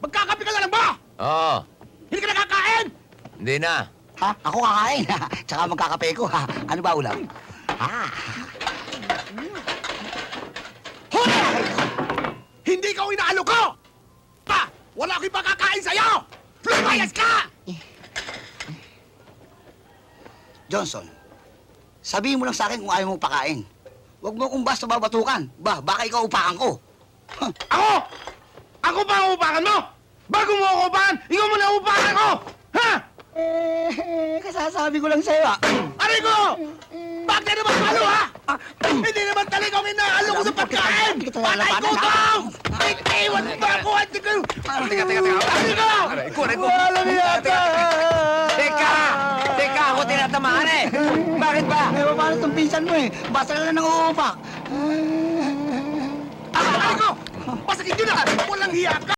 Magkakape ka na lang ba? Oo, Hindi ka nakakain! hindi na. Ha? Ako kakain. Tsaka magkakape ko, ha? Ano ba ulam? Hoy! Hindi ka inaalo ko! Pa! Wala akong ipakakain sa'yo! Lumayas ka! Johnson, sabihin mo lang sa akin kung ayaw mong pakain. Huwag mo akong basta babatukan. Baka ikaw upakan ko. Ako! Ako pa ang upakan mo! Bago mo ako upakan, ikaw mo na upakan ko! Ha? Kasasabi ko lang sa'yo, ha? Aray ko! Bakit naman malo, ha? Hindi naman talaga ang inaalo ko sa pagkain! Patay ko daw! Iwan mo ba ako? Teka. Aray ko! Aray ko. Wala yata! Teka, ako tinatamaan eh. Bakit ba? Eh, paano itong pinsan mo, eh? Basta lang nanguupak. Aray ko! Pasakit yun, ha? Walang hiya ka!